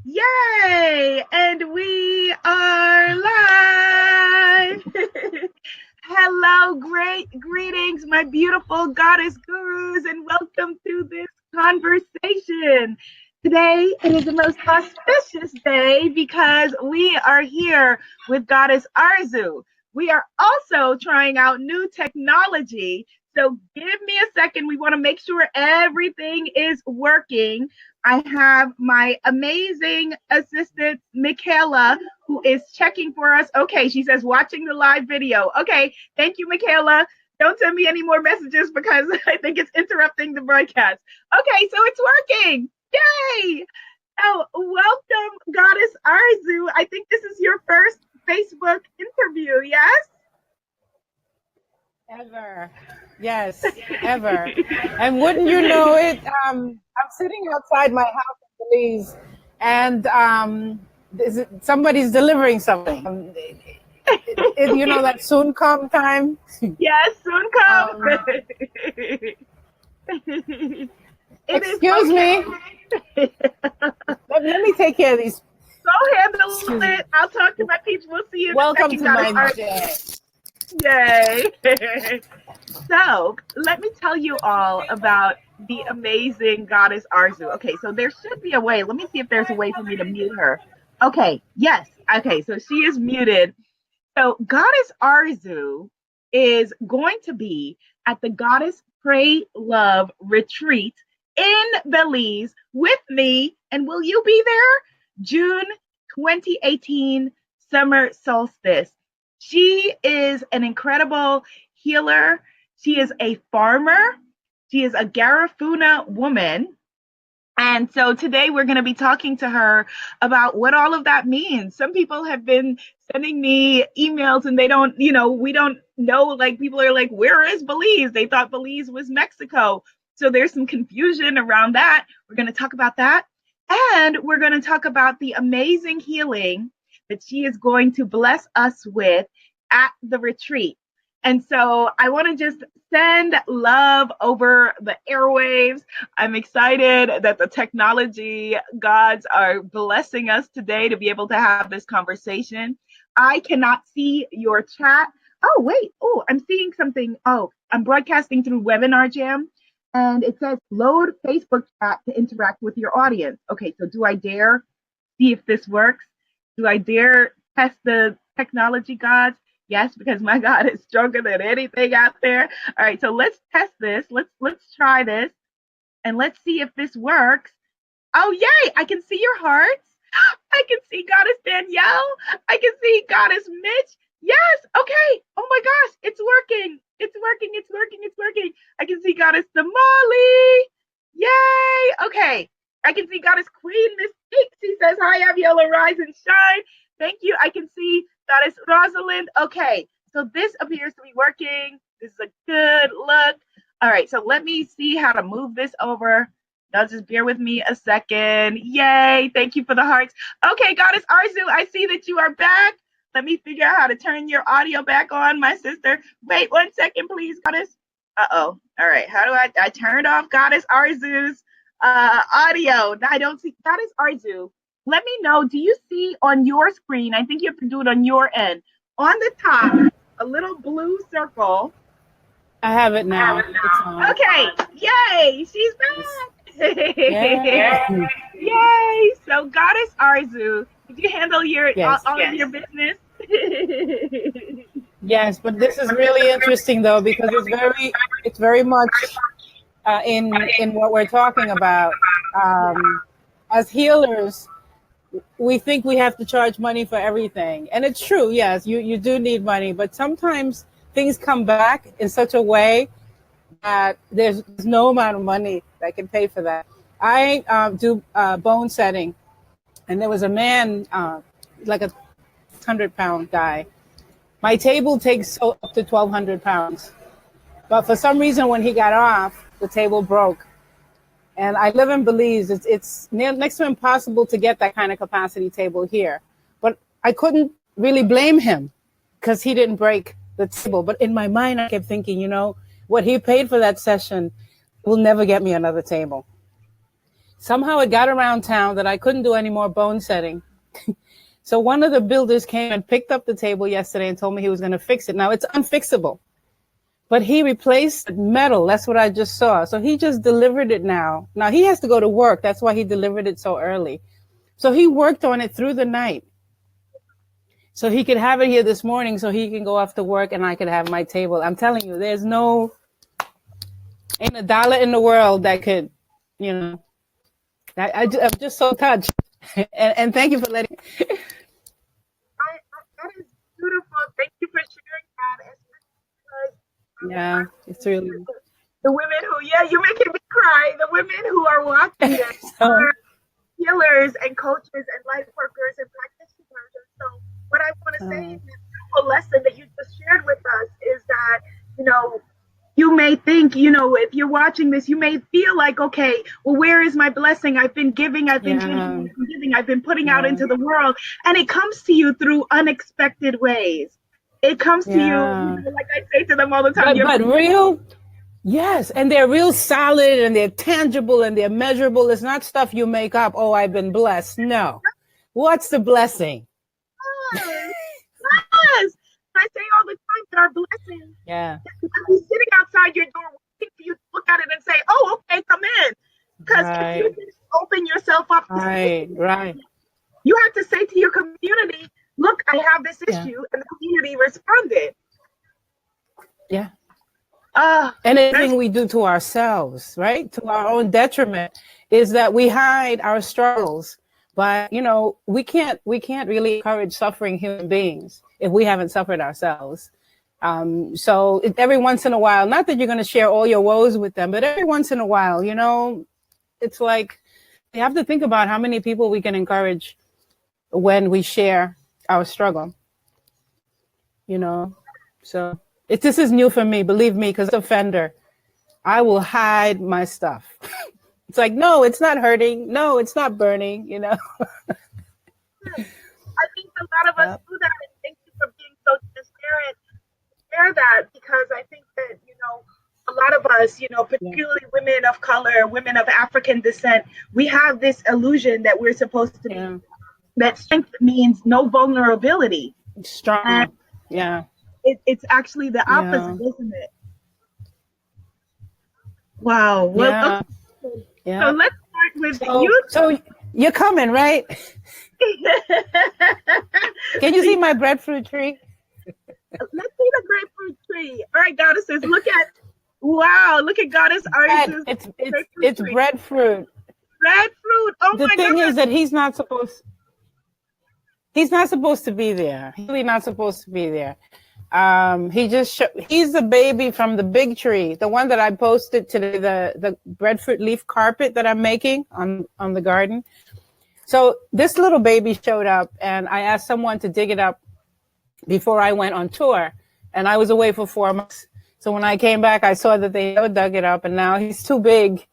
Yay! And we are live. Hello, great greetings, my beautiful goddess gurus, and welcome to this conversation. Today, it is the most auspicious day because we are here with Goddess Arzu. We are also trying out new technology. So give me a second. We want to make sure everything is working. I have my amazing assistant, Michaela, who is checking for us. Okay, she says watching the live video. Okay, thank you, Michaela. Don't send me any more messages because I think it's interrupting the broadcast. Okay, so it's working. Yay! Oh, welcome, Goddess Arzu. I think this is your first Facebook interview, yes? Ever. Yes, ever. And wouldn't you know it, I'm sitting outside my house in Belize, and somebody's delivering something. You know that soon come time? Yes, soon come. Excuse me. Let me take care of these. Go handle it. I'll talk to my peeps. We'll see you in Welcome a second. to my day. Yay. So let me tell you all about the amazing Goddess Arzu. Okay, so there should be a way. Let me see if there's a way for me to mute her. Okay, yes. Okay, so she is muted. So Goddess Arzu is going to be at the Goddess Pray Love Retreat in Belize with me. And will you be there? June 2018 Summer Solstice. She is an incredible healer. She is a farmer. She is a Garifuna woman. And so today we're going to be talking to her about what all of that means. Some people have been sending me emails and they don't, we don't know, like people are like, where is Belize? They thought Belize was Mexico. So there's some confusion around that. We're going to talk about that. And we're going to talk about the amazing healing that she is going to bless us with at the retreat. And so I want to just send love over the airwaves. I'm excited that the technology gods are blessing us today to be able to have this conversation. I cannot see your chat. Oh, wait. Oh, I'm seeing something. Oh, I'm broadcasting through Webinar Jam. And it says load Facebook chat to interact with your audience. Okay, so do I dare see if this works? Do I dare test the technology gods? Yes, because my God is stronger than anything out there. All right, so let's test this. Let's try this, and let's see if this works. Oh, yay! I can see your hearts. I can see Goddess Danielle. I can see Goddess Mitch. Yes. Okay. Oh my gosh, it's working. It's working. It's working. It's working. I can see Goddess Damali. Yay. Okay. I can see Goddess Queen Mystique. She says, hi, Abiola, rise and shine. Thank you. I can see Goddess Rosalind. Okay. So this appears to be working. This is a good look. All right. So let me see how to move this over. Y'all just bear with me a second. Yay. Thank you for the hearts. Okay, Goddess Arzu, I see that you are back. Let me figure out how to turn your audio back on, my sister. Wait 1 second, please, Goddess. Uh-oh. All right. How do I turned off Goddess Arzu's audio? I don't see Goddess Arzu. Let me know. Do you see on your screen? I think you have to do it on your end. On the top, a little blue circle. I have it now. Okay. Yay. She's back. Yeah. Yay. So Goddess Arzu, did you handle your all of your business? Yes, but this is really interesting though, because it's very much in what we're talking about. As healers, we think we have to charge money for everything. And it's true, yes, you do need money, but sometimes things come back in such a way that there's no amount of money that can pay for that. I do bone setting, and there was a man, like a 100-pound guy. My table takes up to 1,200 pounds. But for some reason, when he got off, the table broke. And I live in Belize. It's next to impossible to get that kind of capacity table here. But I couldn't really blame him because he didn't break the table. But in my mind, I kept thinking, what he paid for that session will never get me another table. Somehow it got around town that I couldn't do any more bone setting. So one of the builders came and picked up the table yesterday and told me he was going to fix it. Now it's unfixable, but he replaced metal. That's what I just saw. So he just delivered it now. Now he has to go to work. That's why he delivered it so early. So he worked on it through the night. So he could have it here this morning so he can go off to work and I could have my table. I'm telling you, ain't a dollar in the world that could, I'm just so touched. and thank you for letting That is beautiful. Thank you for sharing that. Yeah, it's really. The women you're making me cry. The women who are watching this are healers and coaches and life workers and practitioners. And so what I want to say in this beautiful lesson that you just shared with us is that, you may think, if you're watching this, you may feel like, okay, well, where is my blessing? I've been giving, I've been giving, I've been putting out into the world. And it comes to you through unexpected ways. It comes to you, like I say to them all the time. But real, yes. And they're real solid and they're tangible and they're measurable. It's not stuff you make up. Oh, I've been blessed. No. What's the blessing? Yes. I say all the time that our blessing. Yeah. I'll be sitting outside your door waiting for you to look at it and say, oh, okay, come in. Because if you just open yourself up. Right. You have to say to your community, look, I have this issue. And the community responded. Yeah. And anything we do to ourselves, right? To our own detriment is that we hide our struggles. But, we can't really encourage suffering human beings if we haven't suffered ourselves. So every once in a while, not that you're going to share all your woes with them, but every once in a while, it's like you have to think about how many people we can encourage when we share our struggle, So this is new for me, believe me, because offender, I will hide my stuff. It's like, no, it's not hurting. No, it's not burning, I think a lot of us do that. And thank you for being so transparent. Share that because I think that, a lot of us, particularly women of color, women of African descent, we have this illusion that we're supposed to be, that strength means no vulnerability. Strong. And it's actually the opposite, isn't it? Wow. Well, yeah. So let's start with you. So you're coming, right? Can you see my breadfruit tree? Let's see the grapefruit tree. All right, goddesses, look at Goddess Arzu. It's breadfruit. Breadfruit. Oh my God. The thing is that he's not supposed to be there. He's really not supposed to be there. He's the baby from the big tree, the one that I posted today, the breadfruit leaf carpet that I'm making on the garden. So this little baby showed up and I asked someone to dig it up before I went on tour, and I was away for 4 months. So when I came back, I saw that they dug it up, and now he's too big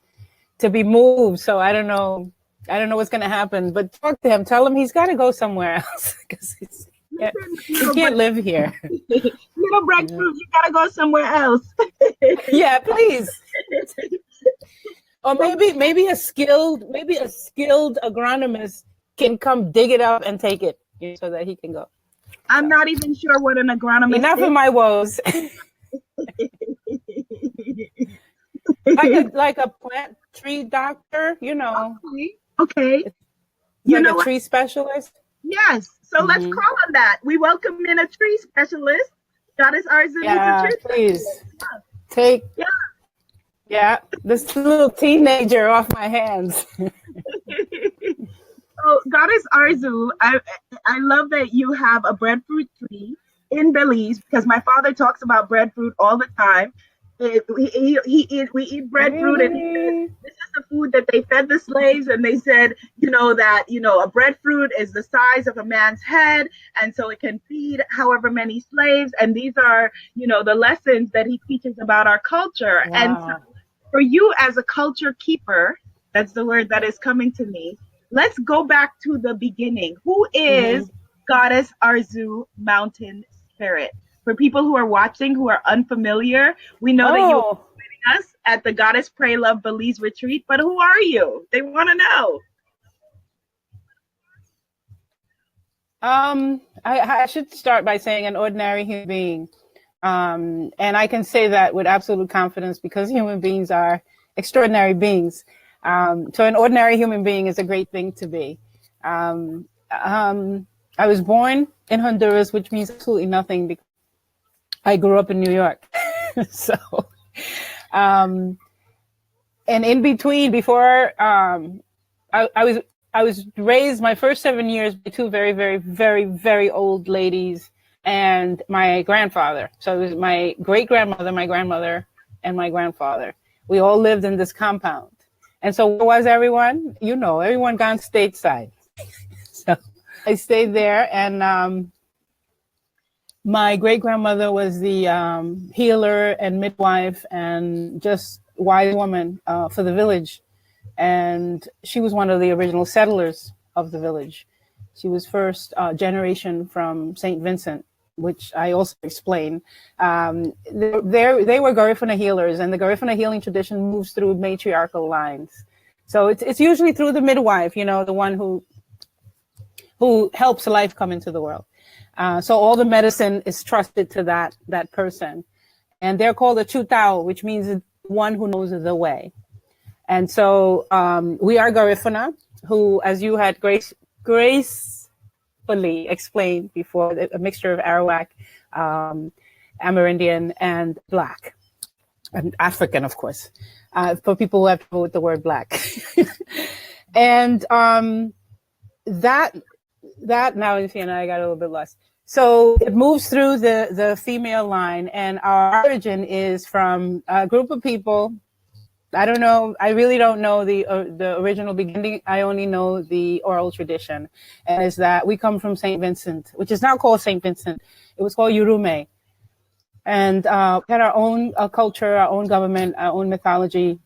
to be moved. So I don't know what's going to happen, but talk to him, tell him he's got to go somewhere else because he can't live here. Little breadfruit, you gotta go somewhere else. Yeah, please. Or maybe a skilled agronomist can come dig it up and take it so that he can go. I'm not even sure what an agronomist Enough is. of my woes. like a plant tree doctor, Okay. Like a tree specialist. Yes. So let's call on that. We welcome in a tree specialist. Goddess Arzu is a tree please. specialist. Take this little teenager off my hands. So Goddess Arzu, I love that you have a breadfruit tree in Belize because my father talks about breadfruit all the time. We eat breadfruit, and he said, this is the food that they fed the slaves, and they said, that a breadfruit is the size of a man's head, and so it can feed however many slaves. And these are, the lessons that he teaches about our culture. Wow. And so for you as a culture keeper, that's the word that is coming to me. Let's go back to the beginning. Who is Goddess Arzu Mountain Spirit? For people who are watching who are unfamiliar, we know that you are joining us at the Goddess Pray Love Belize retreat, but who are you? They want to know. I should start by saying an ordinary human being. And I can say that with absolute confidence because human beings are extraordinary beings. So an ordinary human being is a great thing to be. I was born in Honduras, which means absolutely nothing because I grew up in New York. So, and in between, before I was raised my first 7 years by two very, very, very, very old ladies and my grandfather. So it was my great-grandmother, my grandmother, and my grandfather. We all lived in this compound. And so where was everyone? You know, everyone gone stateside. So I stayed there, and my great-grandmother was the healer and midwife and just wise woman for the village. And she was one of the original settlers of the village. She was first generation from St. Vincent, which I also explain. They were Garifuna healers, and the Garifuna healing tradition moves through matriarchal lines. So it's usually through the midwife, you know, the one who helps life come into the world. So all the medicine is trusted to that person. And they're called a Chutao, which means one who knows the way. And so we are Garifuna, who, as you had gracefully explained before, a mixture of Arawak, Amerindian, and Black, and African, of course, for people who have trouble with the word Black. And that now, you see, and I got a little bit lost. So it moves through the female line, and our origin is from a group of people. I don't know. I really don't know the original beginning. I only know the oral tradition, and is that we come from St. Vincent, which is now called St. Vincent. It was called Yurume, and we had our own culture, our own government, our own mythology,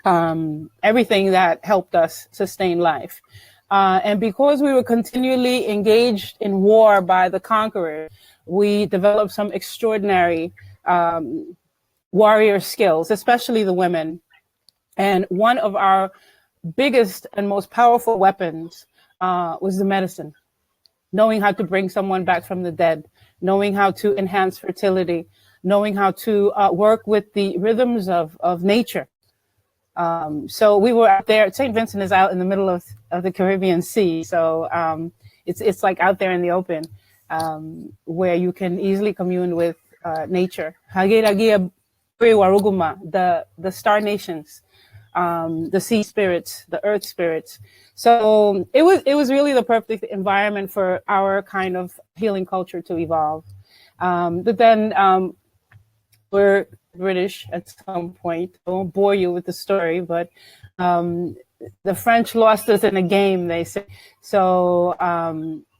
everything that helped us sustain life. And because we were continually engaged in war by the conqueror, we developed some extraordinary warrior skills, especially the women. And one of our biggest and most powerful weapons was the medicine, knowing how to bring someone back from the dead, knowing how to enhance fertility, knowing how to work with the rhythms of nature. So we were out there. St. Vincent is out in the middle of the Caribbean Sea. So it's like out there in the open where you can easily commune with nature. Hagiragia Waruguma, the star nations, the sea spirits, the earth spirits. So it was really the perfect environment for our kind of healing culture to evolve. But then we're British at some point. I won't bore you with the story, but the French lost us in a game, they say. So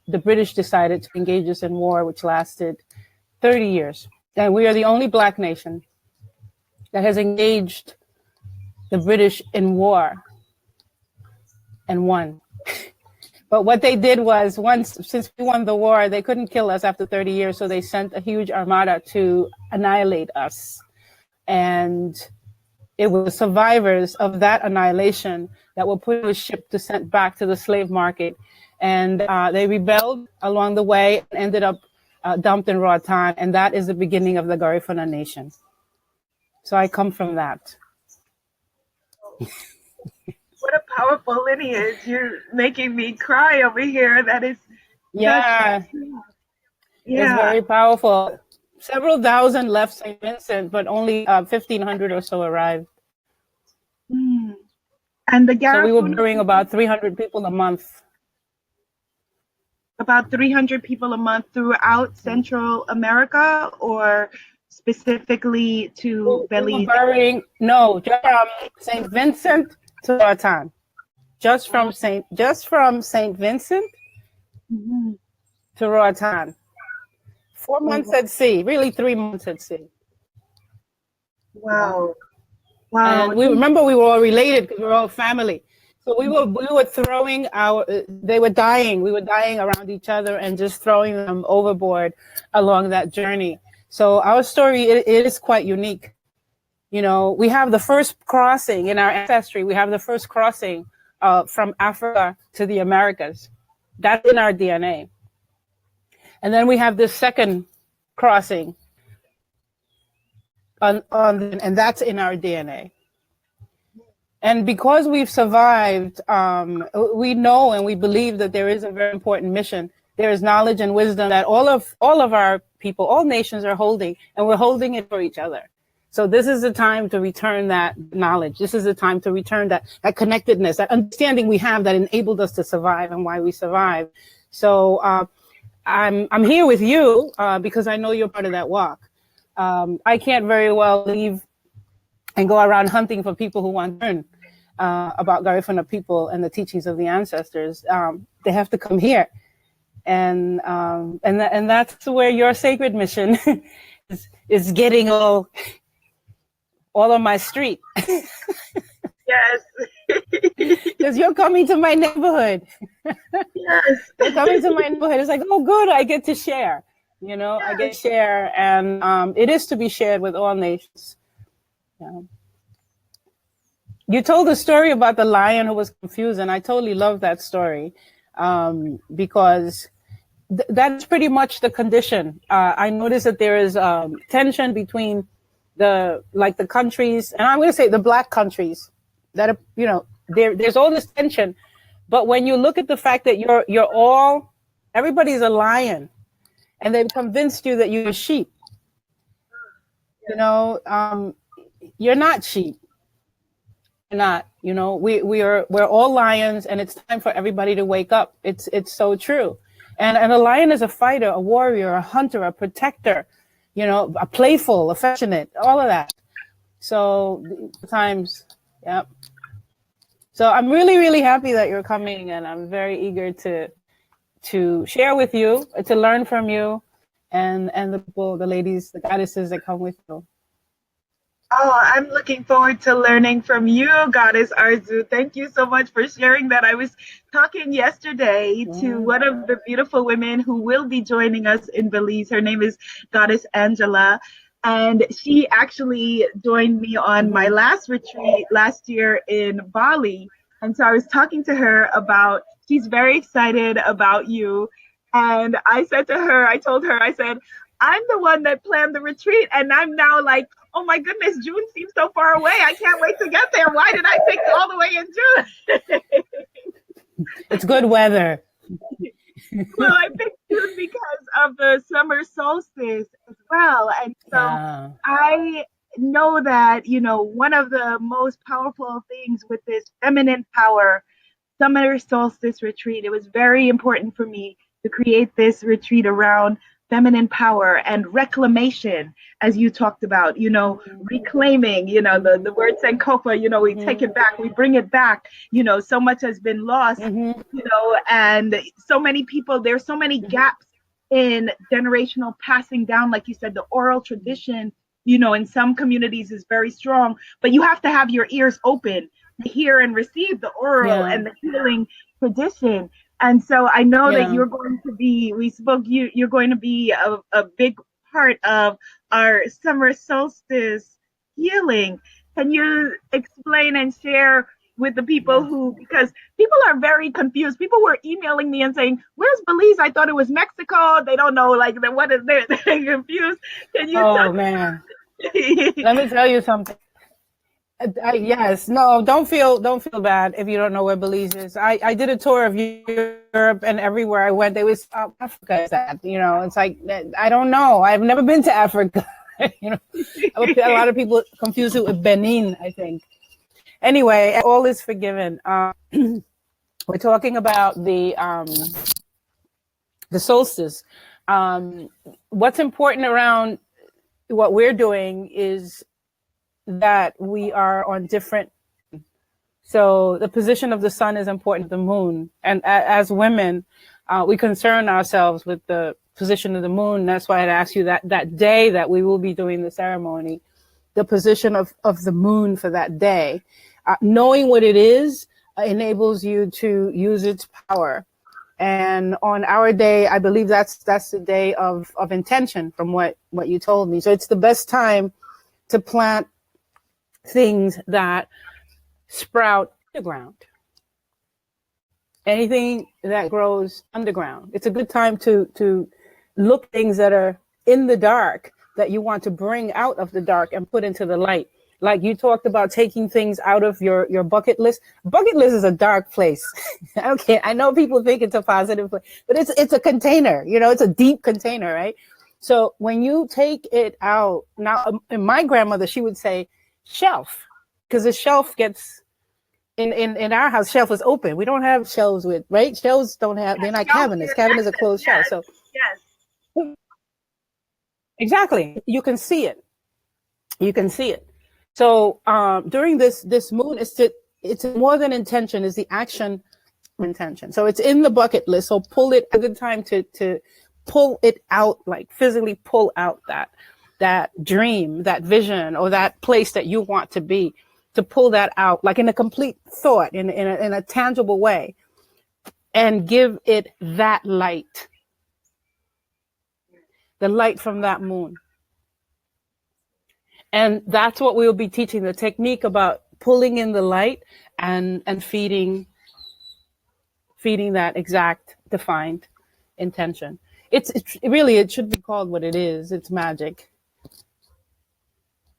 the British decided to engage us in war, which lasted 30 years. And we are the only Black nation that has engaged the British in war and won. But what they did was, since we won the war, they couldn't kill us after 30 years, so they sent a huge armada to annihilate us. And it was survivors of that annihilation that were put on a ship to sent back to the slave market. And they rebelled along the way and ended up dumped in Roatan, and that is the beginning of the Garifuna nation. So I come from that. What a powerful lineage. You're making me cry over here. That is yeah. It's very powerful. Several thousand left St. Vincent, but only 1,500 or so arrived. Mm. And the Garifuna, so we were burying about 300 people a month. About 300 people a month throughout Central America, or specifically to Belize? No, just from St. Vincent to Roatan. Just from St. Vincent to Roatan. 4 months at sea, really 3 months at sea. Wow. And we remember we were all related because we were all family. So we were throwing they were dying. We were dying around each other and just throwing them overboard along that journey. So our story, it is quite unique. You know, we have the first crossing in our ancestry. We have the first crossing from Africa to the Americas. That's in our DNA. And then we have this second crossing and that's in our DNA. And because we've survived, we know and we believe that there is a very important mission. There is knowledge and wisdom that all of our people, all nations are holding, and we're holding it for each other. So this is the time to return that knowledge. This is the time to return that connectedness, that understanding we have that enabled us to survive and why we survive. So I'm here with you because I know you're part of that walk. I can't very well leave and go around hunting for people who want to learn about Garifuna people and the teachings of the ancestors. They have to come here, and that's where your sacred mission is getting all on my street. Yes. Because you're coming to my neighborhood. Yes. You're coming to my neighborhood. It's like, oh, good, I get to share. You know, yes. I get to share, and it is to be shared with all nations. Yeah. You told a story about the lion who was confused, and I totally love that story because that's pretty much the condition. I noticed that there is tension between the countries, and I'm going to say the Black countries that are, you know, there's all this tension. But when you look at the fact that everybody's a lion, and they've convinced you that you're a sheep, you know, you're not sheep. You're not, you know, we're all lions, and it's time for everybody to wake up. It's so true. And a lion is a fighter, a warrior, a hunter, a protector, you know, a playful, affectionate, all of that. So times, yeah. So I'm really, really happy that you're coming, and I'm very eager to share with you, to learn from you, and the people, the ladies, the goddesses that come with you. Oh, I'm looking forward to learning from you, Goddess Arzu. Thank you so much for sharing that. I was talking yesterday to one of the beautiful women who will be joining us in Belize. Her name is Goddess Angela, and she actually joined me on my last retreat last year in Bali. And so I was talking to her about, she's very excited about you. And I said to her, I told her, I said, I'm the one that planned the retreat, and I'm now like, oh my goodness, June seems so far away. I can't wait to get there. Why did I pick all the way in June? It's good weather. Well, I picked June because of the summer solstice as well. And so I know that, you know, one of the most powerful things with this feminine power summer solstice retreat, it was very important for me to create this retreat around feminine power and reclamation, as you talked about, you know, reclaiming, you know, the word Sankofa, you know, we take it back, we bring it back, you know, so much has been lost, you know, and so many people, there's so many gaps in generational passing down, like you said, the oral tradition, you know, in some communities is very strong, but you have to have your ears open to hear and receive the oral and the healing tradition. And so I know that you're going to be, you're going to be a big part of our summer solstice healing. Can you explain and share with the people who, because people are very confused. People were emailing me and saying, where's Belize? I thought it was Mexico. They don't know, like, what is there? They're confused. Can you man. Let me tell you something. Yes, no, don't feel bad if you don't know where Belize is. I did a tour of Europe, and everywhere I went, they was South Africa is that, you know, it's like, I don't know. I've never been to Africa. You know, a lot of people confuse it with Benin, I think. Anyway, all is forgiven. We're talking about the solstice. What's important around what we're doing is that we are on different, so the position of the sun is important to the moon, and as women we concern ourselves with the position of the moon. That's why I'd ask you that day that we will be doing the ceremony, the position of the moon for that day. Knowing what it is enables you to use its power, and on our day, I believe that's the day of intention, from what you told me. So it's the best time to plant things that sprout underground. Anything that grows underground. It's a good time to look at things that are in the dark that you want to bring out of the dark and put into the light. Like you talked about taking things out of your bucket list. Bucket list is a dark place. Okay, I know people think it's a positive place, but it's a container. You know, it's a deep container, right? So when you take it out, now, my grandmother, she would say shelf, because the shelf gets in our house, shelf is open. We don't have shelves with, right? Shelves don't have, they're not cabinets. Cabinets are closed shelves. So yes, exactly, you can see it. You can see it. So during this moon, it's more than intention, it's the action intention. So it's in the bucket list. So pull it, a good time to pull it out, like physically pull out that dream, that vision, or that place that you want to be, to pull that out, like in a complete thought, in a tangible way, and give it that light, the light from that moon. And that's what we'll be teaching, the technique about pulling in the light and feeding that exact defined intention. It's really, it should be called what it is. It's magic.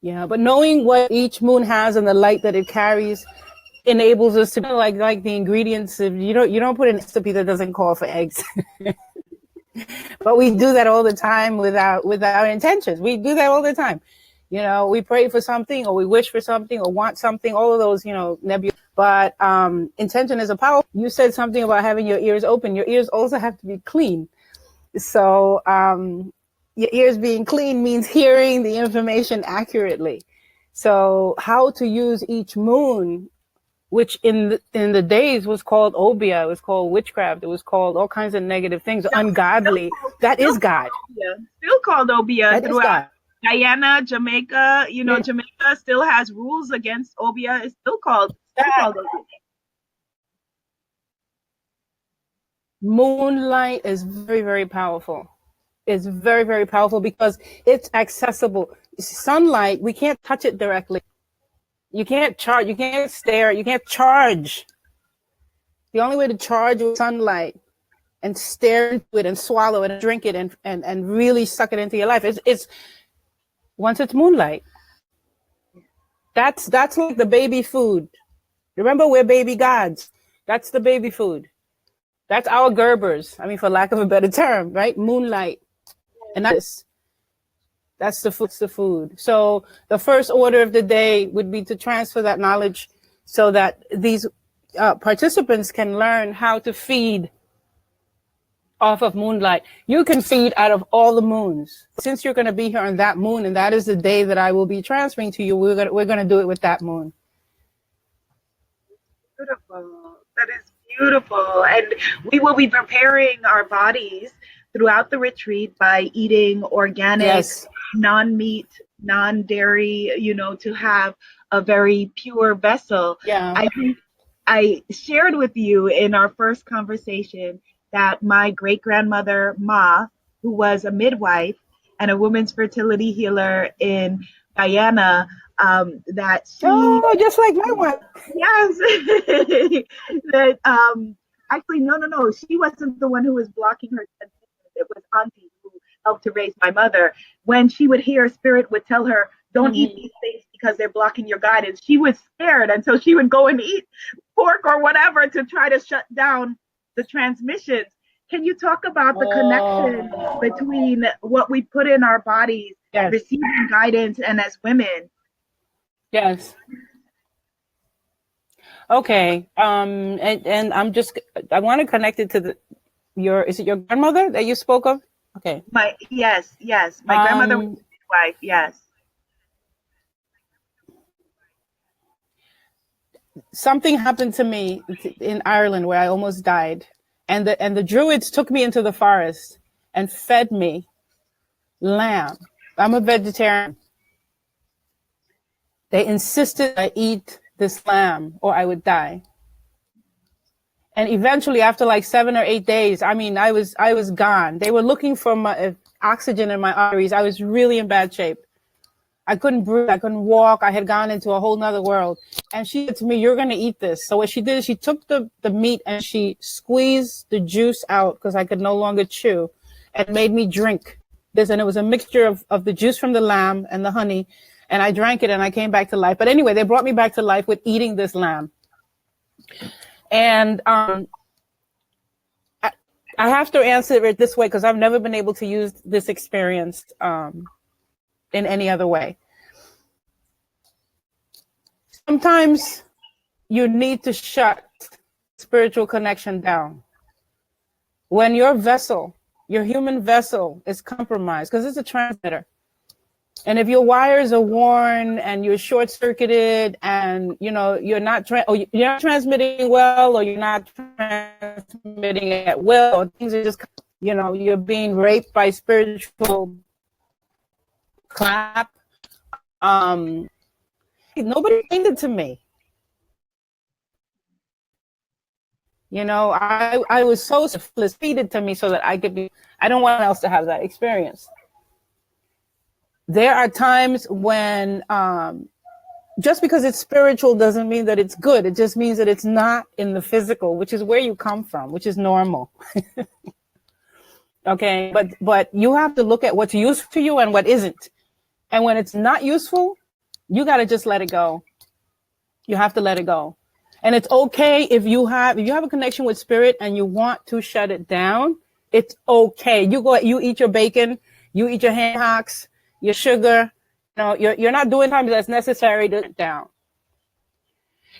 Yeah, but knowing what each moon has and the light that it carries enables us to, like the ingredients. If you don't put in a recipe that doesn't call for eggs. But we do that all the time with our intentions. We do that all the time. You know, we pray for something, or we wish for something, or want something, all of those, you know, nebulous. But intention is a power. You said something about having your ears open. Your ears also have to be clean. So your ears being clean means hearing the information accurately. So how to use each moon, which in the days was called Obia, it was called witchcraft, it was called all kinds of negative things, ungodly. That is God. Still called Obia. That is God. Guyana, Jamaica, you know, yeah. Jamaica still has rules against Obia. It's still called Obia. Moonlight is very, very powerful. It's very, very powerful because it's accessible. Sunlight, we can't touch it directly. You can't charge, you can't stare, you can't charge. The only way to charge with sunlight and stare into it and swallow it and drink it and really suck it into your life, it's once it's moonlight. That's like the baby food. Remember, we're baby gods. That's the baby food. That's our Gerbers. I mean, for lack of a better term, right? Moonlight. And that's the food. So the first order of the day would be to transfer that knowledge so that these participants can learn how to feed off of moonlight. You can feed out of all the moons. Since you're going to be here on that moon, and that is the day that I will be transferring to you, we're going to do it with that moon. Beautiful. That is beautiful. And we will be preparing our bodies throughout the retreat by eating organic, yes, non-meat, non-dairy, you know, to have a very pure vessel. Yeah. I think I shared with you in our first conversation that my great-grandmother, Ma, who was a midwife and a women's fertility healer in Guyana, that she... Oh, just like my one. Yes. That, actually, no. She wasn't the one who was blocking her. It was Auntie who helped to raise my mother. When she would hear, Spirit would tell her, don't eat these things because they're blocking your guidance. She was scared, and so she would go and eat pork or whatever to try to shut down the transmissions. Can you talk about the connection between what we put in our bodies, yes, receiving guidance, and as women? Yes. Okay. And I want to connect it to is it your grandmother that you spoke of? Okay. Yes. My grandmother was a wife. Yes. Something happened to me in Ireland where I almost died. And the Druids took me into the forest and fed me lamb. I'm a vegetarian. They insisted I eat this lamb or I would die. And eventually, after like 7 or 8 days, I mean, I was gone. They were looking for my oxygen in my arteries. I was really in bad shape. I couldn't breathe. I couldn't walk. I had gone into a whole nother world. And she said to me, "You're going to eat this." So what she did is she took the meat and she squeezed the juice out because I could no longer chew, and made me drink this. And it was a mixture of the juice from the lamb and the honey. And I drank it and I came back to life. But anyway, they brought me back to life with eating this lamb. And I have to answer it this way because I've never been able to use this experience in any other way. Sometimes you need to shut spiritual connection down. When your vessel, your human vessel, is compromised, because it's a transmitter. And if your wires are worn and you're short-circuited and you're not transmitting well, or you're not transmitting at will, or things are just you're being raped by spiritual clap. Nobody explained it to me. I was so syphilis feeded to me so that I could be. I don't want else to have that experience. There are times when just because it's spiritual doesn't mean that it's good. It just means that it's not in the physical, which is where you come from, which is normal. Okay, but you have to look at what's useful to you and what isn't. And when it's not useful, you got to just let it go. You have to let it go. And it's okay if you have a connection with spirit and you want to shut it down. It's okay. You eat your bacon, you eat your ham hocks, your sugar. You're not doing times that's necessary to shut down.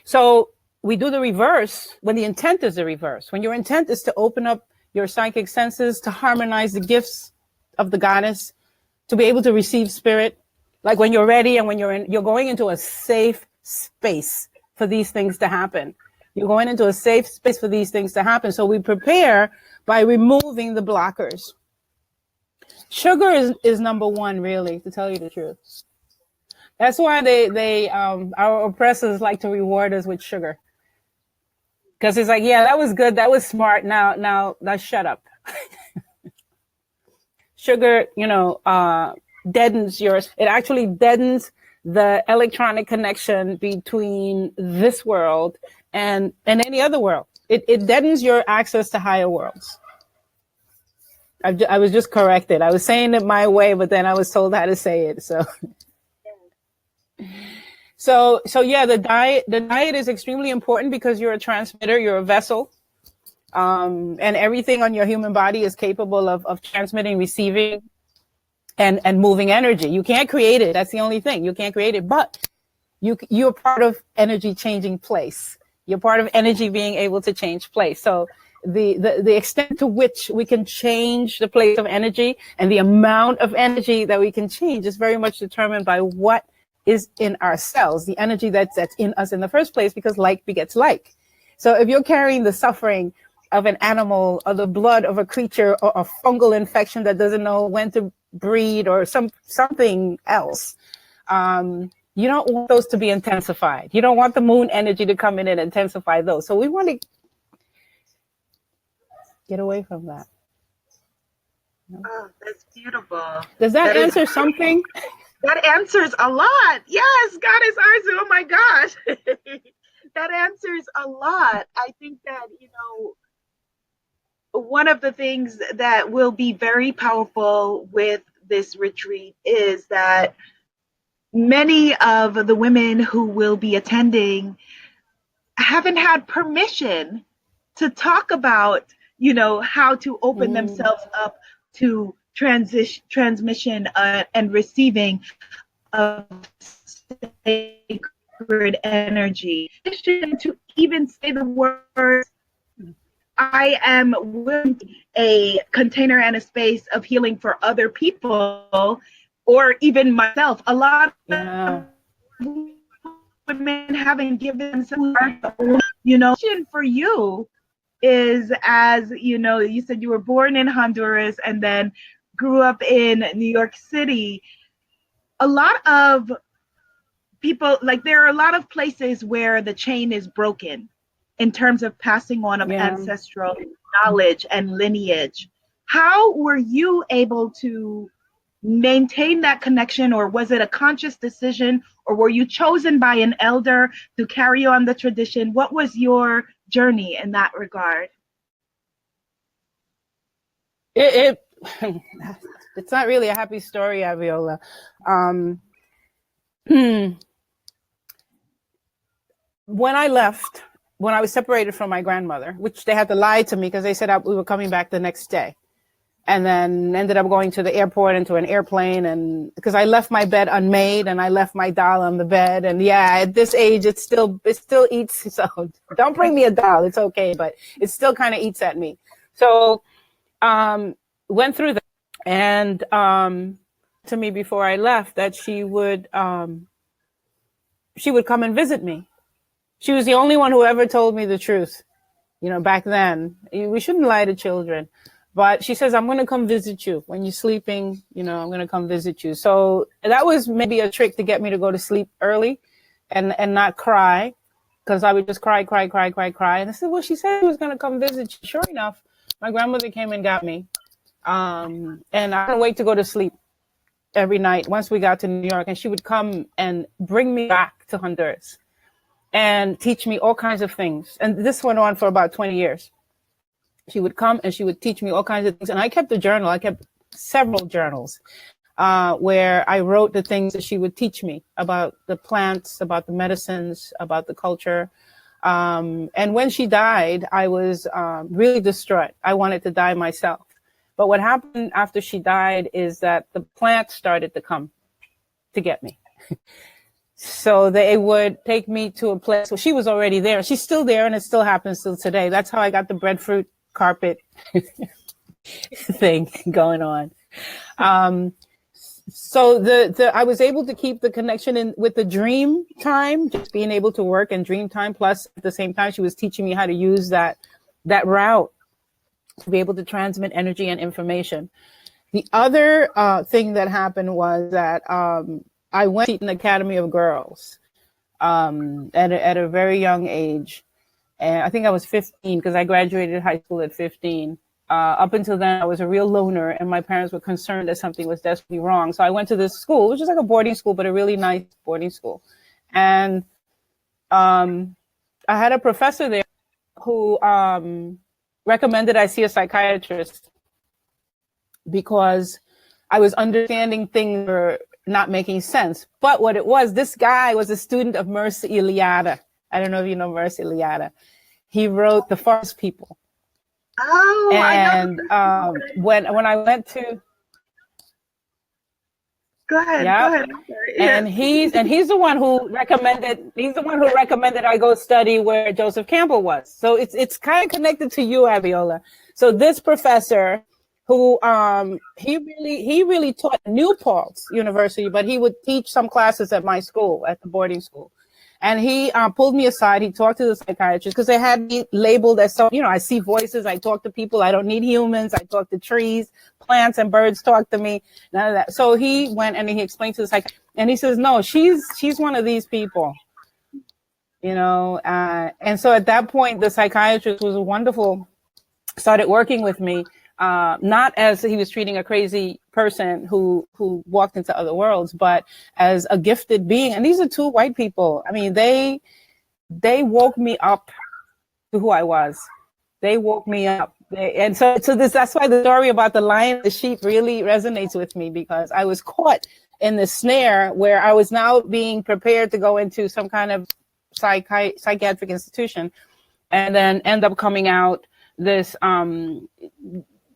So we do the reverse when the intent is the reverse. When your intent is to open up your psychic senses, to harmonize the gifts of the goddess, to be able to receive spirit. Like when you're ready and when you're going into a safe space for these things to happen. You're going into a safe space for these things to happen. So we prepare by removing the blockers. Sugar is number one, really, to tell you the truth. That's why our oppressors like to reward us with sugar. Because it's like, yeah, that was good. That was smart. Now shut up. Sugar, deadens yours. It actually deadens the electronic connection between this world and any other world. It deadens your access to higher worlds. I was just corrected. I was saying it my way, but then I was told how to say it. So yeah, the diet is extremely important because you're a transmitter, you're a vessel. And everything on your human body is capable of transmitting, receiving, and moving energy. You can't create it. That's the only thing. You can't create it, but you're part of energy changing place. You're part of energy being able to change place. So the extent to which we can change the place of energy and the amount of energy that we can change is very much determined by what is in our cells, the energy that's in us in the first place, because like begets like. So if you're carrying the suffering of an animal or the blood of a creature or a fungal infection that doesn't know when to breed or something else, you don't want those to be intensified. You don't want the moon energy to come in and intensify those. So we want to get away from that. Oh, that's beautiful. Does that answer something? That answers a lot. Yes, Goddess Arzu. Oh my gosh. That answers a lot. I think that, one of the things that will be very powerful with this retreat is that many of the women who will be attending haven't had permission to talk about, how to open themselves up to transmission and receiving of sacred energy. To even say the words, I am willing to be a container and a space of healing for other people, or even myself. A lot of women haven't given themselves, for you is, as you said, you were born in Honduras and then grew up in New York City. A lot of people, there are a lot of places where the chain is broken in terms of passing on of ancestral knowledge and lineage. How were you able to maintain that connection, or was it a conscious decision, or were you chosen by an elder to carry on the tradition? What was your journey in that regard? It it's not really a happy story, Abiola. When I left, when I was separated from my grandmother, which they had to lie to me because they said we were coming back the next day, and then ended up going to the airport into an airplane, and because I left my bed unmade and I left my doll on the bed, and yeah, at this age it still eats. So don't bring me a doll, it's okay, but it still kind of eats at me. So went through that, and to me before I left that she would come and visit me. She was the only one who ever told me the truth. Back then, we shouldn't lie to children. But she says, I'm going to come visit you. When you're sleeping, I'm going to come visit you. So that was maybe a trick to get me to go to sleep early and not cry, because I would just cry. And I said, well, she said she was going to come visit you. Sure enough, my grandmother came and got me. And I couldn't wait to go to sleep every night once we got to New York. And she would come and bring me back to Honduras and teach me all kinds of things. And this went on for about 20 years. She would come and she would teach me all kinds of things. And I kept a journal. I kept several journals where I wrote the things that she would teach me about the plants, about the medicines, about the culture. And when she died, I was really distraught. I wanted to die myself. But what happened after she died is that the plants started to come to get me. So they would take me to a place where she was already there. She's still there, and it still happens till today. That's how I got the breadfruit carpet thing going on. So I was able to keep the connection with the dream time, just being able to work in dream time. Plus, at the same time, she was teaching me how to use that route to be able to transmit energy and information. The other thing that happened was that I went to an academy of girls at a very young age. And I think I was 15 because I graduated high school at 15. Up until then, I was a real loner, and my parents were concerned that something was desperately wrong. So I went to this school, which is like a boarding school, but a really nice boarding school. And I had a professor there who recommended I see a psychiatrist because I was understanding things were not making sense. But what it was, this guy was a student of Mircea Eliade. I don't know if you know Mircea Eliade. He wrote The Forest People. Oh, and when I went to go ahead. And he's the one who recommended I go study where Joseph Campbell was. So it's kind of connected to you, Abiola. So this professor who he really taught at New Paltz University, but he would teach some classes at my school, at the boarding school. And he pulled me aside. He talked to the psychiatrist because they had me labeled as I see voices. I talk to people. I don't need humans. I talk to trees, plants, and birds talk to me. None of that. So he went and he explained to the psychiatrist, and he says, no, she's one of these people, and so at that point, the psychiatrist was wonderful, started working with me. Not as he was treating a crazy person who walked into other worlds, but as a gifted being. And these are two white people. I mean, they woke me up to who I was. They woke me up. That's why the story about the lion and the sheep really resonates with me, because I was caught in the snare where I was now being prepared to go into some kind of psychiatric institution, and then end up coming out this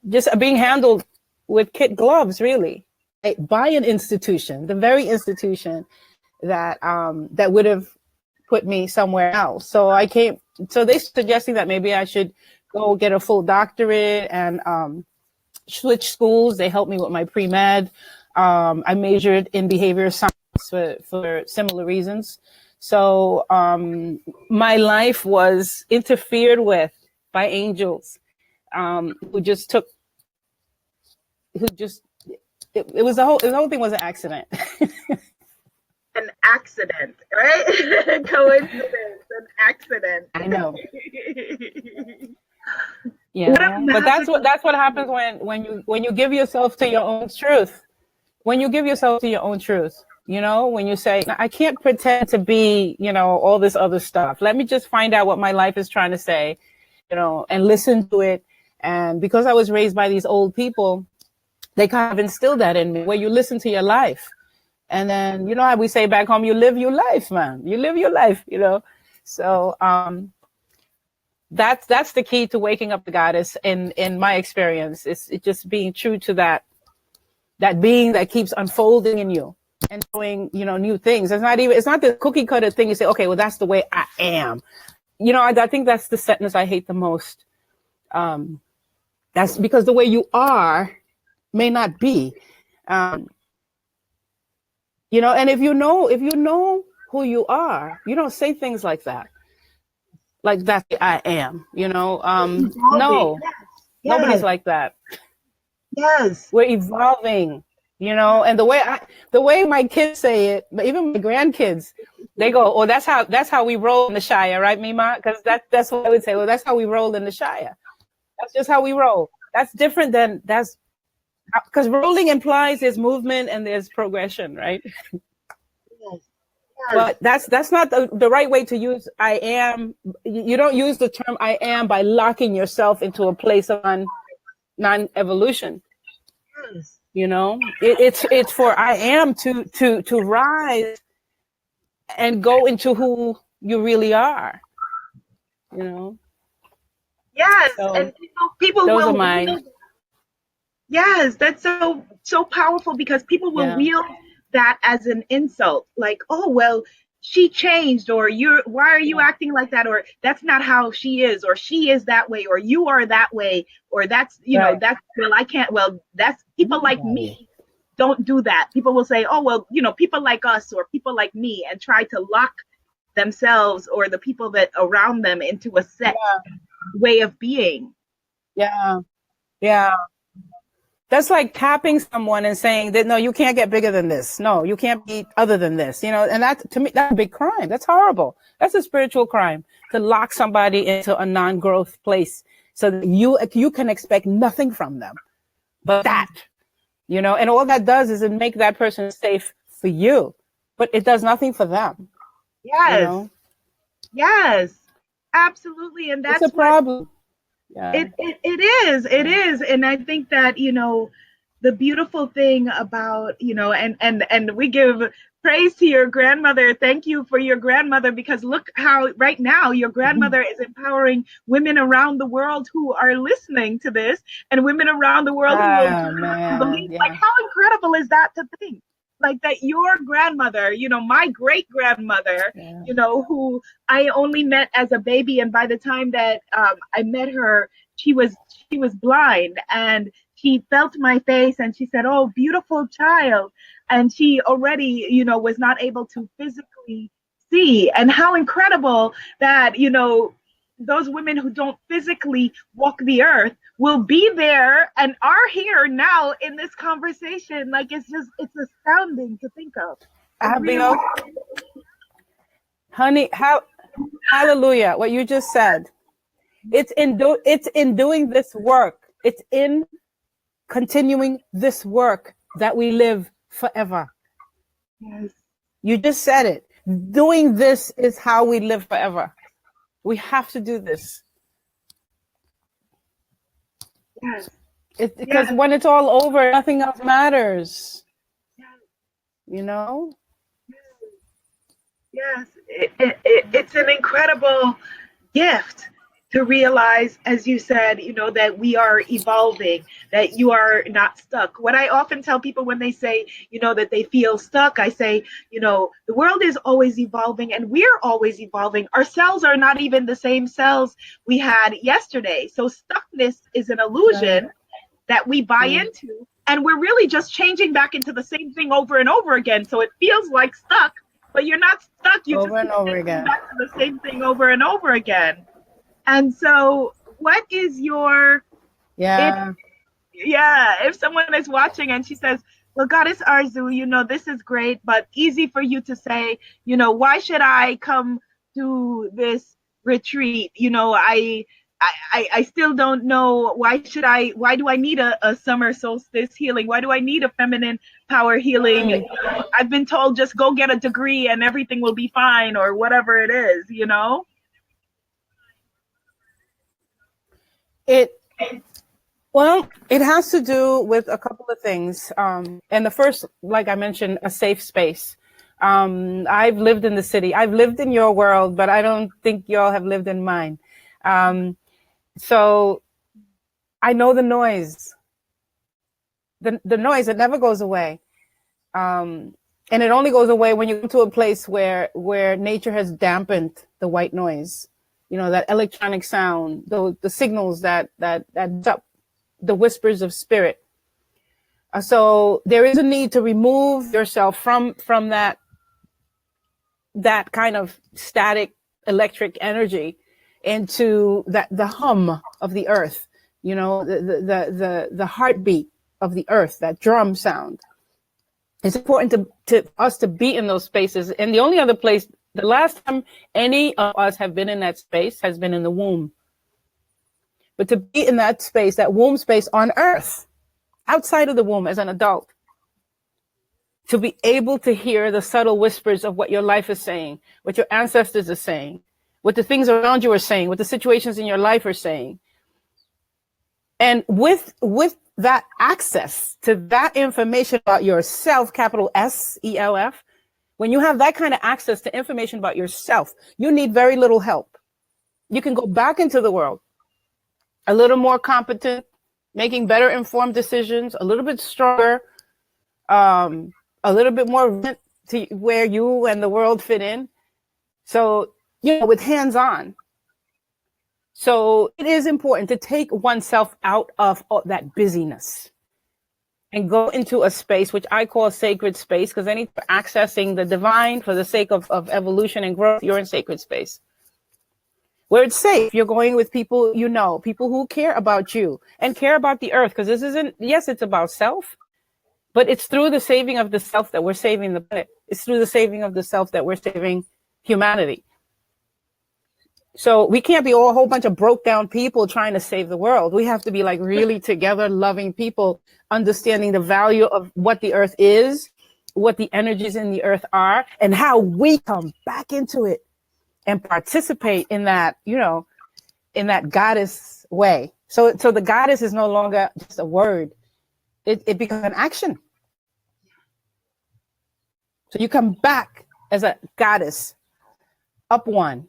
just being handled with kid gloves, really, by an institution, the very institution that would have put me somewhere else. So they suggesting that maybe I should go get a full doctorate and switch schools. They helped me with my pre-med. I majored in behavioral science for similar reasons. So my life was interfered with by angels. The whole thing was an accident. An accident, right? Coincidence, an accident. I know. Yeah, but that's what happens when you give yourself to your own truth. when you give yourself to your own truth, you know, when you say, I can't pretend to be, you know, all this other stuff. Let me just find out what my life is trying to say, you know, and listen to it. And because I was raised by these old people, they kind of instilled that in me, where you listen to your life. And then, you know how we say back home, you live your life, man. You live your life, you know. So that's the key to waking up the goddess in my experience. It's just being true to that being that keeps unfolding in you and doing, you know, new things. It's not the cookie cutter thing. You say, okay, well, that's the way I am. You know, I think that's the sentence I hate the most. That's because the way you are may not be. You know, and if you know who you are, you don't say things like that. Like that's the I am, you know. No, Yes. nobody's like that. Yes. We're evolving, you know, and the way my kids say it, but even my grandkids, they go, oh, that's how we roll in the Shire, right, Mima? Because that's what I would say. Well, that's how we roll in the Shire. That's just how we roll. That's different than because rolling implies there's movement and there's progression, right? Yes. Yes. But that's not the right way to use I am. You don't use the term I am by locking yourself into a place of non-evolution. Yes. You know, it's for I am to rise and go into who you really are. You know. Yes, So and people those will are my. wield, yes, that's so powerful because people will wield that as an insult, like, oh well, she changed, or why are you acting like that, or that's not how she is, or she is that way, or you are that way, or that's that's, well, I can't, well, that's people like me don't do that. People will say, oh well, people like us or people like me, and try to lock themselves or the people that around them into a set way of being. Yeah. That's like tapping someone and saying that, no, you can't get bigger than this. No, you can't be other than this, you know, and that, to me, that's a big crime. That's horrible. That's a spiritual crime, to lock somebody into a non-growth place so that you can expect nothing from them but that, you know, and all that does is it make that person safe for you, but it does nothing for them. Yes. You know? Yes, absolutely. And that's a problem. It is. And I think that, the beautiful thing about, and we give praise to your grandmother. Thank you for your grandmother, because look how right now your grandmother is empowering women around the world who are listening to this, and women around the world who will believe. Like, how incredible is that to think? Like that your grandmother, my great grandmother, who I only met as a baby, and by the time that I met her, she was blind, and she felt my face and she said, "Oh, beautiful child," and she already, was not able to physically see. And how incredible that, those women who don't physically walk the earth will be there and are here now in this conversation. Like, it's astounding to think of. Really. Honey, hallelujah, what you just said. It's in doing this work. It's in continuing this work that we live forever. Yes. You just said it. Doing this is how we live forever. We have to do this. Yes. Because when it's all over, nothing else matters. Yes. You know? Yes. It's an incredible gift to realize, as you said, that we are evolving, that you are not stuck. What I often tell people when they say, that they feel stuck, I say, the world is always evolving and we're always evolving. Our cells are not even the same cells we had yesterday. So stuckness is an illusion that we buy into. And we're really just changing back into the same thing over and over again. So it feels like stuck, but you're not stuck. You're over and over again. Back to the same thing over and over again. And so what is your, if someone is watching and she says, well, Goddess Arzu, this is great, but easy for you to say, why should I come to this retreat? I still don't know why do I need a summer solstice healing? Why do I need a feminine power healing? I've been told just go get a degree and everything will be fine, or whatever it is, you know? Well, it has to do with a couple of things. And the first, like I mentioned, a safe space. I've lived in the city. I've lived in your world, but I don't think y'all have lived in mine. So I know the noise. The noise, it never goes away. And it only goes away when you go to a place where nature has dampened the white noise. You know, that electronic sound, the signals that up the whispers of spirit. So there is a need to remove yourself from that kind of static electric energy into the hum of the earth, you know, the heartbeat of the earth, that drum sound. It's important to us to be in those spaces. And the only other place, the last time any of us have been in that space has been in the womb. But to be in that space, that womb space on earth, outside of the womb as an adult, to be able to hear the subtle whispers of what your life is saying, what your ancestors are saying, what the things around you are saying, what the situations in your life are saying. And with that access to that information about yourself, capital S-E-L-F, when you have that kind of access to information about yourself, you need very little help. You can go back into the world a little more competent, making better informed decisions, a little bit stronger, a little bit more to where you and the world fit in. So, you know, with hands-on. So it is important to take oneself out of that busyness and go into a space, which I call sacred space, because anytime you're accessing the divine for the sake of evolution and growth, you're in sacred space. Where it's safe, you're going with people you know, people who care about you and care about the earth, because this isn't, yes, it's about self, but it's through the saving of the self that we're saving the planet. It's through the saving of the self that we're saving humanity. So we can't be a whole bunch of broke down people trying to save the world. We have to be like really together, loving people, understanding the value of what the earth is, what the energies in the earth are, and how we come back into it and participate in that, you know, in that goddess way. So the goddess is no longer just a word. It becomes an action. So you come back as a goddess, up one.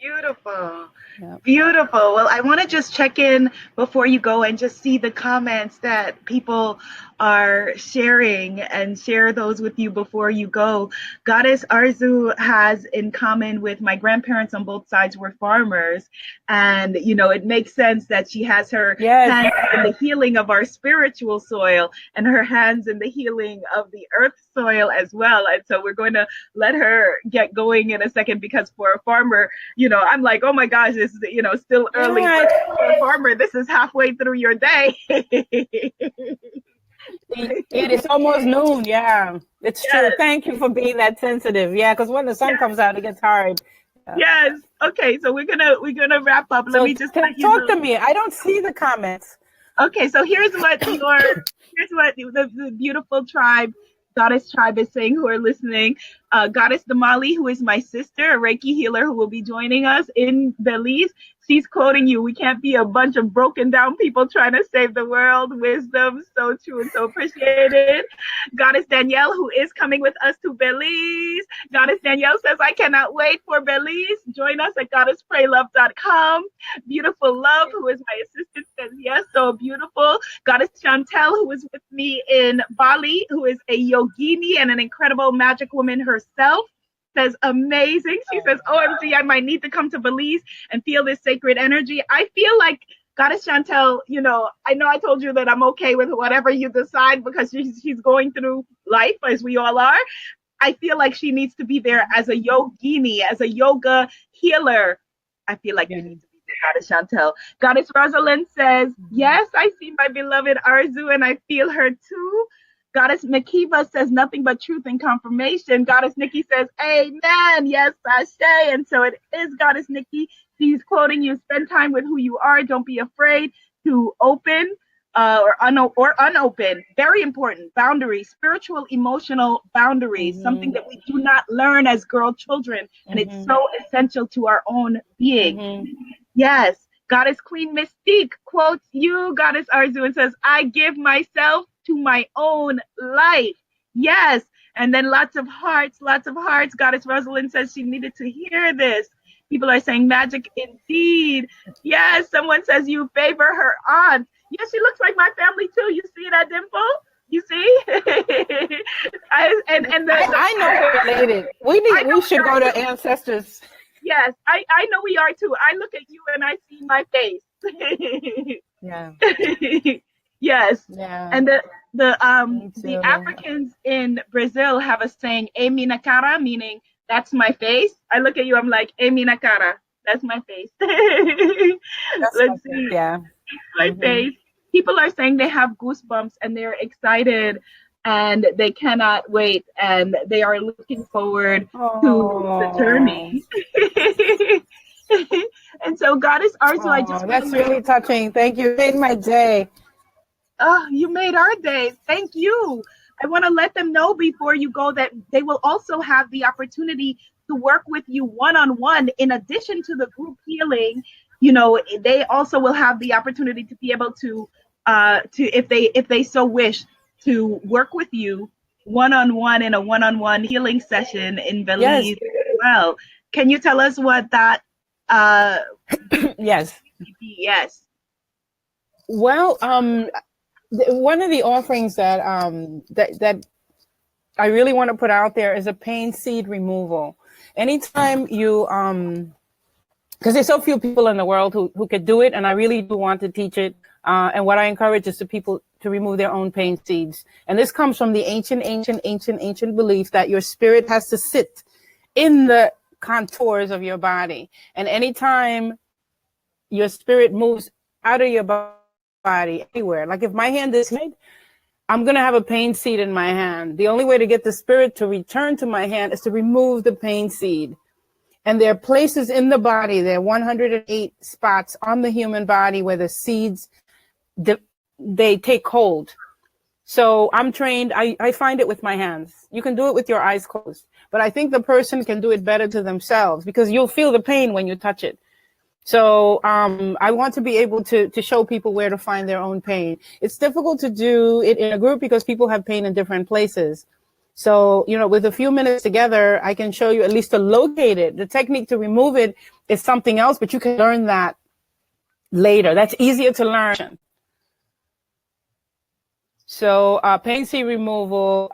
Beautiful. Yep. Beautiful. Well, I want to just check in before you go and just see the comments that people are sharing and share those with you before you go. Goddess Arzu has in common with my grandparents on both sides were farmers. And, you know, it makes sense that she has her hands in the healing of our spiritual soil and her hands in the healing of the earth soil as well. And so we're going to let her get going in a second, because for a farmer, you know, I'm like, oh my gosh, this is, you know, still early. But for a farmer, this is halfway through your day. It's almost noon. Yeah, it's true. Thank you for being that sensitive. Yeah, because when the sun comes out, it gets hard. Yes. Okay. So we're gonna wrap up. Let me just talk to me. I don't see the comments. Okay. So here's what the beautiful tribe, goddess tribe, is saying, who are listening. Goddess Damali, who is my sister, a Reiki healer who will be joining us in Belize. She's quoting you. We can't be a bunch of broken down people trying to save the world. Wisdom, so true and so appreciated. Goddess Danielle, who is coming with us to Belize. Goddess Danielle says, I cannot wait for Belize. Join us at goddesspraylove.com. Beautiful Love, who is my assistant, says yes, so beautiful. Goddess Chantel, who is with me in Bali, who is a yogini and an incredible magic woman herself, says amazing. She says, OMG, I might need to come to Belize and feel this sacred energy. I feel like Goddess Chantel, you know I told you that I'm okay with whatever you decide, because she's going through life as we all are. I feel like she needs to be there as a yogini, as a yoga healer. I feel like you need to be there, Goddess Chantel. Goddess Rosalind says, yes, I see my beloved Arzu and I feel her too. Goddess Makiva says nothing but truth and confirmation. Goddess Nikki says, amen. Yes, Ashe. And so it is Goddess Nikki. She's quoting you, spend time with who you are. Don't be afraid to open or unopen. Very important. Boundaries, spiritual, emotional boundaries, something that we do not learn as girl children. And it's so essential to our own being. Yes. Goddess Queen Mystique quotes you, Goddess Arzu, and says, I give myself to my own life. Yes. And then lots of hearts, lots of hearts. Goddess Rosalind says she needed to hear this. People are saying magic indeed. Yes. Someone says you favor her aunt. Yes, she looks like my family too. You see that dimple? You see? I know we're related. We should go to Ancestors. Yes, I know we are too. I look at you and I see my face. Yeah. Yes. Yeah. And the Africans in Brazil have a saying, "E minha cara," meaning that's my face. I look at you, I'm like, "E minha cara." That's my face. Let's see. Yeah. My face. People are saying they have goosebumps and they're excited and they cannot wait and they are looking forward to the journey. And so Goddess Arzu, that's really touching. Thank you. You made my day. Oh, you made our day. Thank you. I want to let them know before you go that they will also have the opportunity to work with you one-on-one in addition to the group healing. You know, they also will have the opportunity to be able to if they so wish, to work with you one-on-one in a one-on-one healing session in Belize as well. Can you tell us what that yes. Yes. Well, one of the offerings that that I really want to put out there is a pain seed removal. Anytime you because there's so few people in the world who could do it, and I really do want to teach it. And what I encourage is the people to remove their own pain seeds. And this comes from the ancient belief that your spirit has to sit in the contours of your body. And anytime your spirit moves out of your body, anywhere, like if my hand is made, I'm going to have a pain seed in my hand. The only way to get the spirit to return to my hand is to remove the pain seed. And there are places in the body, there are 108 spots on the human body where the seeds, they take hold. So I'm trained. I find it with my hands. You can do it with your eyes closed, but I think the person can do it better to themselves because you'll feel the pain when you touch it. So I want to be able to show people where to find their own pain. It's difficult to do it in a group because people have pain in different places. So, you know, with a few minutes together, I can show you at least to locate it. The technique to remove it is something else, but you can learn that later. That's easier to learn. So pain seed removal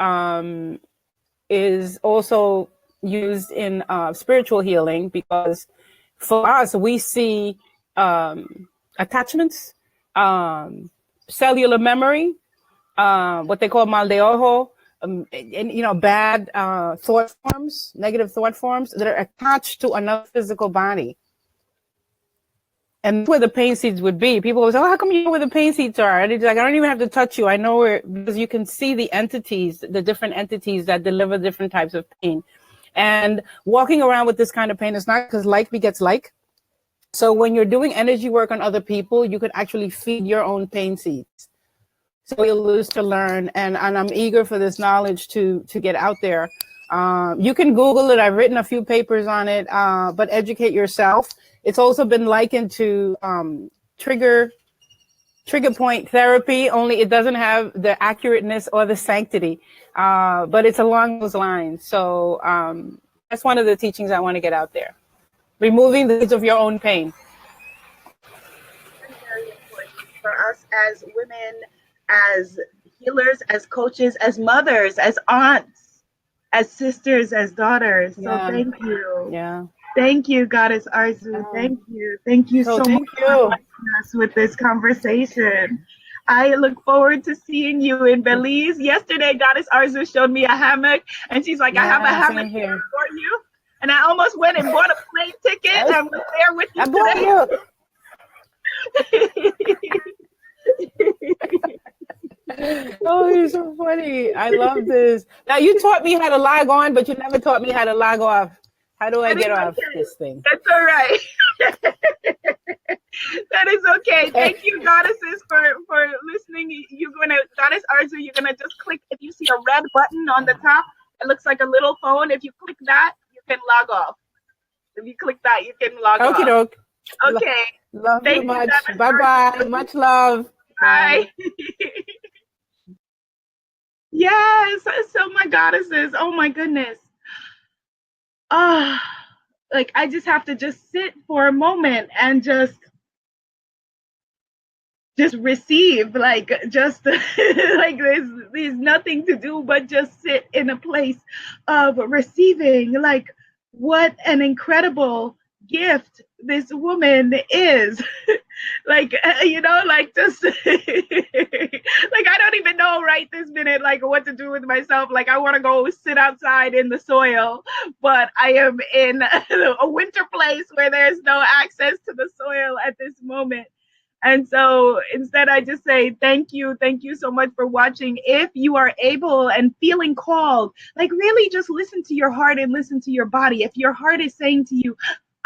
is also used in spiritual healing because for us, we see attachments, cellular memory, what they call mal de ojo, and, you know, bad thought forms, negative thought forms that are attached to another physical body. And that's where the pain seeds would be. People will say, oh, how come you know where the pain seeds are? And it's like, I don't even have to touch you. I know where, because you can see the entities, the different entities that deliver different types of pain. And walking around with this kind of pain is not because like begets like. So when you're doing energy work on other people, you could actually feed your own pain seeds. So you'll lose to learn. And I'm eager for this knowledge to get out there. You can Google it. I've written a few papers on it, but educate yourself. It's also been likened to trigger point therapy, only it doesn't have the accurateness or the sanctity, but it's along those lines. So that's one of the teachings I want to get out there. Removing the seeds of your own pain. Very important for us as women, as healers, as coaches, as mothers, as aunts, as sisters, as daughters. So thank you. Yeah. Thank you, Goddess Arzu. Thank you. Thank you so much for blessing us with this conversation. I look forward to seeing you in Belize. Yesterday, Goddess Arzu showed me a hammock, and she's like, I have a hammock here for you. And I almost went and bought a plane ticket and was there with you today. Oh, you're so funny. I love this. Now, you taught me how to log on, but you never taught me how to log off. How do I That is get off okay. this thing? That's all right. That is okay. Thank you, goddesses, for listening. You're gonna, Goddess Arzu, you're gonna just click. If you see a red button on the top, it looks like a little phone. If you click that, you can log off. If you click that, you can log Okie off. doke. Okay. Love you Thank you, much. Goddess Bye bye. Arzu. Much love. Bye. Bye. Yes. So my goddesses. Oh my goodness. Ah, like I just have to just sit for a moment and just receive, like just like there's nothing to do but just sit in a place of receiving. Like what an incredible gift this woman is. Like like just like I don't even know right this minute like what to do with myself. Like I want to go sit outside in the soil, but I am in a winter place where there's no access to the soil at this moment. And so instead, I just say thank you so much for watching. If you are able and feeling called, like really just listen to your heart and listen to your body. If your heart is saying to you,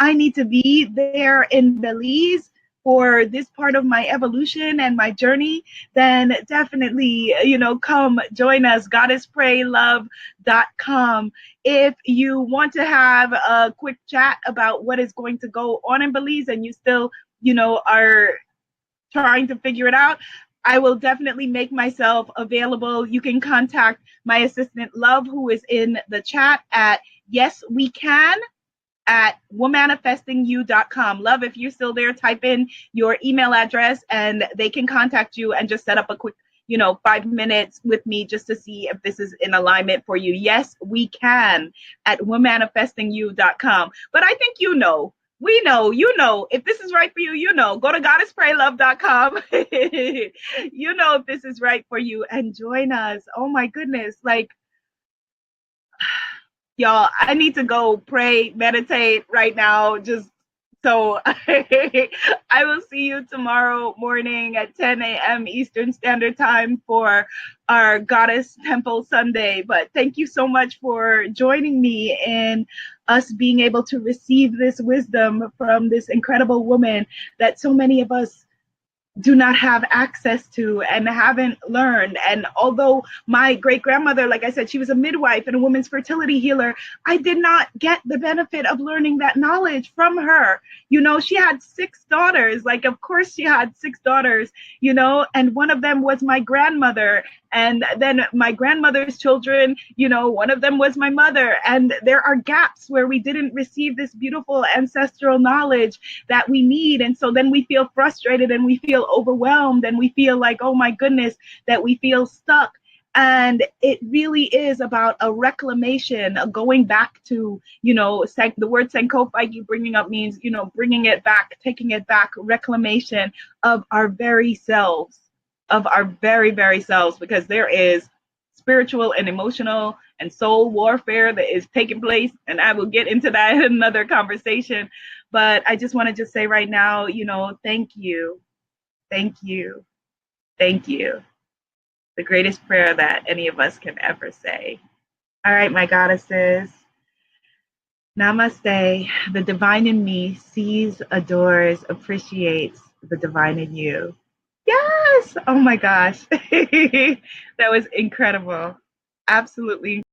I need to be there in Belize for this part of my evolution and my journey, then definitely, come join us, goddesspraylove.com. If you want to have a quick chat about what is going to go on in Belize and you still, are trying to figure it out, I will definitely make myself available. You can contact my assistant Love, who is in the chat at yeswecan@womanifestingyou.com. Love, if you're still there, type in your email address and they can contact you and just set up a quick 5 minutes with me just to see if this is in alignment for you. Yes, we can at womanifestingyou.com. But I think we know, if this is right for you, go to goddesspraylove.com. If this is right for you and join us. Oh my goodness. Like, y'all, I need to go pray, meditate right now. Just so I will see you tomorrow morning at 10 a.m. Eastern Standard Time for our Goddess Temple Sunday. But thank you so much for joining me in us being able to receive this wisdom from this incredible woman that so many of us do not have access to and haven't learned. And although my great grandmother, like I said, she was a midwife and a women's fertility healer, I did not get the benefit of learning that knowledge from her. She had 6 daughters. Like, of course she had 6 daughters, and one of them was my grandmother. And then my grandmother's children, one of them was my mother. And there are gaps where we didn't receive this beautiful ancestral knowledge that we need. And so then we feel frustrated and we feel overwhelmed and we feel like, oh my goodness, that we feel stuck. And it really is about a reclamation, a going back to, the word Sankofa you bringing up means, bringing it back, taking it back, reclamation of our very selves, of our very, very selves, because there is spiritual and emotional and soul warfare that is taking place. And I will get into that in another conversation. But I just want to just say right now, thank you. Thank you. Thank you. The greatest prayer that any of us can ever say. All right, my goddesses. Namaste. The divine in me sees, adores, appreciates the divine in you. Yes. Oh my gosh. That was incredible. Absolutely